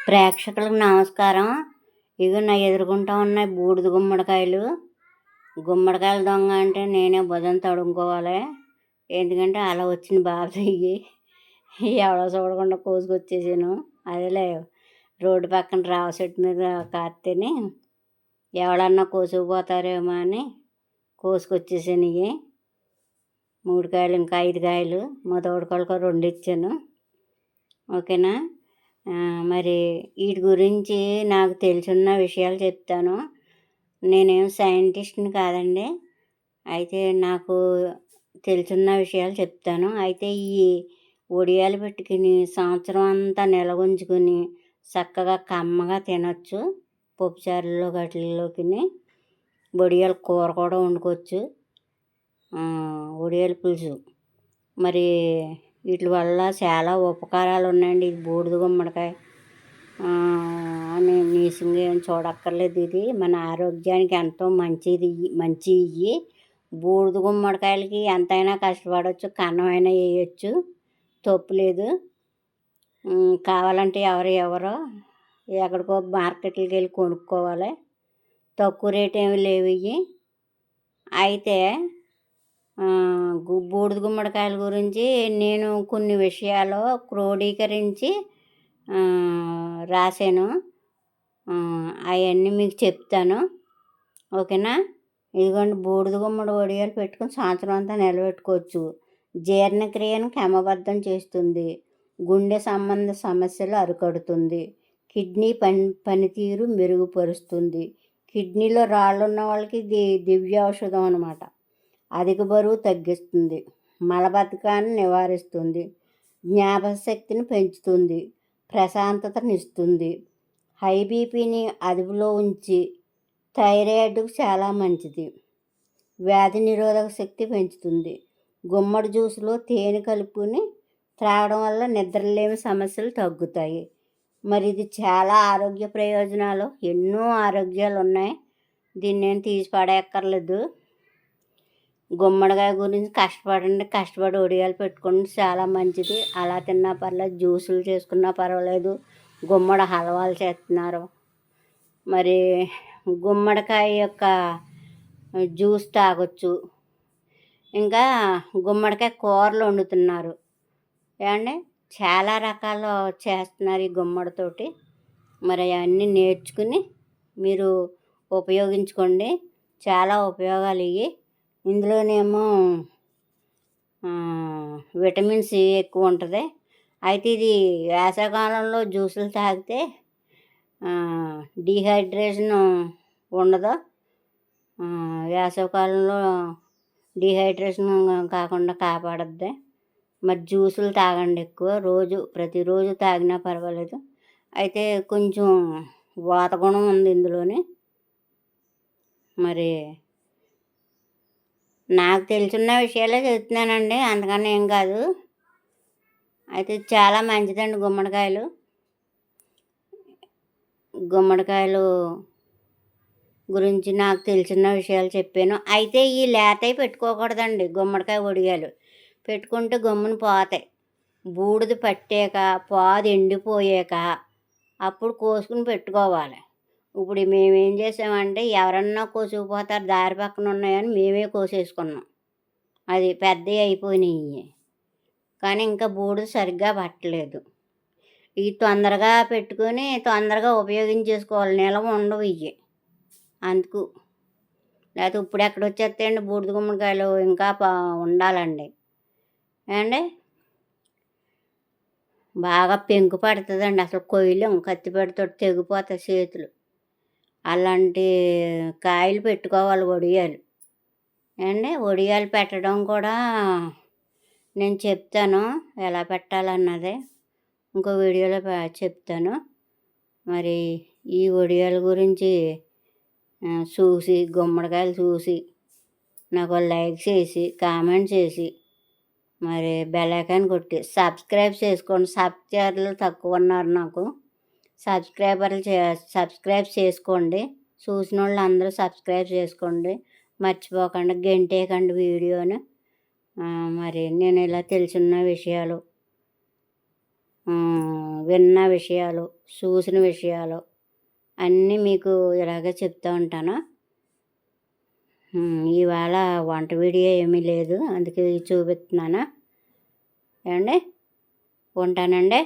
ప్రేక్షకులకు నమస్కారం. ఇగో నా ఎదురుగుంటా ఉన్నాయి బూడిద గుమ్మడికాయలు. గుమ్మడికాయల దొంగ అంటే నేనే భుజం తడుముకోవాలి. ఎందుకంటే అలా వచ్చిన బాధ ఇవి. ఎవడో చూడకుండా కోసుకొచ్చేసాను. అదేలే రోడ్డు పక్కన రావ చెట్టు మీద కాస్తేనే ఎవడన్నా కోసుకుపోతారేమో అని కోసుకొచ్చేసాను. ఇవి 3 కాయలు, ఇంకా 5 కాయలు. మా తోడుకోళ్ళకు 2 ఇచ్చాను. ఓకేనా. మరి వీటి గురించి నాకు తెలిసిన విషయాలు చెప్తాను. నేనేం సైంటిస్ట్ని కాదండి. అయితే నాకు తెలిసిన విషయాలు చెప్తాను. అయితే ఈ వడియాలు పెట్టుకుని సంవత్సరం అంతా నిల్వ ఉంచుకుని చక్కగా కమ్మగా తినొచ్చు. పప్పుచారుల్లో గట్లలోకి వడియాల కూర కూడా వండుకోవచ్చు. వడియాల పులుసు. మరి వీటి వల్ల చాలా ఉపకారాలు ఉన్నాయండి. ఇది బూడిద గుమ్మడికాయ అని నీసింగా ఏం చూడక్కర్లేదు. ఇది మన ఆరోగ్యానికి ఎంతో మంచి ఇవి. బూడిద గుమ్మడికాయలకి ఎంతైనా కష్టపడవచ్చు, కన్నమైనా వేయచ్చు, తప్పు లేదు. కావాలంటే ఎవరో ఎక్కడికో మార్కెట్లకి వెళ్ళి కొనుక్కోవాలి. తక్కువ రేట్ ఏమి లేవు ఇవి. అయితే బూడిద గుమ్మడికాయల గురించి నేను కొన్ని విషయాలు క్రోడీకరించి రాశాను. అవన్నీ మీకు చెప్తాను. ఓకేనా. ఇదిగోండి, బూడిద గుమ్మడి వడియాలు పెట్టుకుని సంవత్సరం అంతా నిలబెట్టుకోవచ్చు. జీర్ణక్రియను క్రమబద్ధం చేస్తుంది. గుండె సంబంధ సమస్యలు అరికడుతుంది. కిడ్నీ పనితీరు మెరుగుపరుస్తుంది. కిడ్నీలో రాళ్ళు ఉన్న వాళ్ళకి దివ్య ఔషధం అన్నమాట. అధిక బరువు తగ్గిస్తుంది. మలబద్ధకాన్ని నివారిస్తుంది. జ్ఞాపకశక్తిని పెంచుతుంది. ప్రశాంతతనిస్తుంది. హై బీపీని అదుపులో ఉంచి థైరాయిడ్కు చాలా మంచిది. వ్యాధి నిరోధక శక్తి పెంచుతుంది. గుమ్మడి జ్యూసులో తేనె కలుపుకొని త్రాగడం వల్ల నిద్రలేమి సమస్యలు తగ్గుతాయి. మరి ఇది చాలా ఆరోగ్య ప్రయోజనాలు, ఎన్నో ఆరోగ్యాలు ఉన్నాయి. దీన్ని నేను తీసి పడేయక్కర్లేదు. గుమ్మడికాయ గురించి కష్టపడి వడియాలు పెట్టుకోండి, చాలా మంచిది. అలా తిన్నా పర్లేదు, జ్యూసులు చేసుకున్నా పర్వాలేదు. గుమ్మడి హల్వాలు చేస్తున్నారు. మరి గుమ్మడికాయ యొక్క జ్యూస్ తాగొచ్చు. ఇంకా గుమ్మడికాయ కూరలు వండుతున్నారు. ఏమండి, చాలా రకాలు చేస్తున్నారు ఈ గుమ్మడితోటి. మరి అవన్నీ నేర్చుకుని మీరు ఉపయోగించుకోండి. చాలా ఉపయోగాలు ఇవి. ఇందులోనేమో విటమిన్ సి ఎక్కువ ఉంటుంది. అయితే ఇది వేసవికాలంలో జ్యూసులు తాగితే డీహైడ్రేషన్ ఉండదు. వేసవికాలంలో డీహైడ్రేషన్ కాకుండా కాపాడుద్ది. మరి జ్యూసులు తాగండి ఎక్కువ. ప్రతిరోజు తాగినా పర్వాలేదు. అయితే కొంచెం వాతగుణం ఉంది ఇందులోని. మరి నాకు తెలిసిన విషయాలే చెప్తున్నానండి, అంతకన్నా ఏం కాదు. అయితే చాలా మంచిదండి గుమ్మడికాయలు గురించి నాకు తెలిసిన విషయాలు చెప్పాను. అయితే ఈ లేతవి పెట్టుకోకూడదండి. గుమ్మడికాయ వడియాలు పెట్టుకుంటే గమ్మున పోతాయి. బూడిద పట్టాక, పాదు ఎండిపోయాక అప్పుడు కోసుకుని పెట్టుకోవాలి. ఇప్పుడు మేమేం చేసామంటే, ఎవరన్నా కోసుకుపోతారు దారి పక్కన ఉన్నాయని మేమే కోసేసుకున్నాం. అది పెద్దవి అయిపోయినాయి. కానీ ఇంకా బూడిద సరిగ్గా పట్టలేదు. ఇవి తొందరగా పెట్టుకొని తొందరగా ఉపయోగించేసుకోవాలి. నిలవ ఉండవు ఇవి. అందుకు. లేకపోతే ఇప్పుడు ఎక్కడ వచ్చేస్తాయండి బూడిద గుమ్మడికాయలు, ఇంకా ఉండాలండి. ఏమండి, బాగా పెంకు పడుతుందండి. అసలు కొయ్యలేం, కత్తిపెడతో తెగిపోతాయి చేతులు. అలాంటి కాయలు పెట్టుకోవాలి వడియాలు. ఏమండి, వడియాలు పెట్టడం కూడా నేను చెప్తాను ఎలా పెట్టాలన్నదే. ఇంకో వీడియోలో చెప్తాను. మరి ఈ వడియాల గురించి గుమ్మడికాయలు చూసి నాకు లైక్ చేసి, కామెంట్ చేసి, మరి బెల్ ఐకాన్ కొట్టి సబ్స్క్రైబ్ చేసుకోండి. సబ్స్క్రైబర్లు తక్కువ ఉన్నారు నాకు. సబ్స్క్రైబ్ చేసుకోండి. చూసిన వాళ్ళు అందరూ సబ్స్క్రైబ్ చేసుకోండి. మర్చిపోకండి, గంటేయకండి వీడియోని. మరి నేను ఇలా తెలిసిన విషయాలు విన్న విషయాలు, చూసిన విషయాలు అన్నీ మీకు ఇలాగే చెప్తూ ఉంటాను. ఇవాళ వంట వీడియో ఏమీ లేదు, అందుకే చూపిస్తున్నాను. ఏమండి, ఉంటానండి.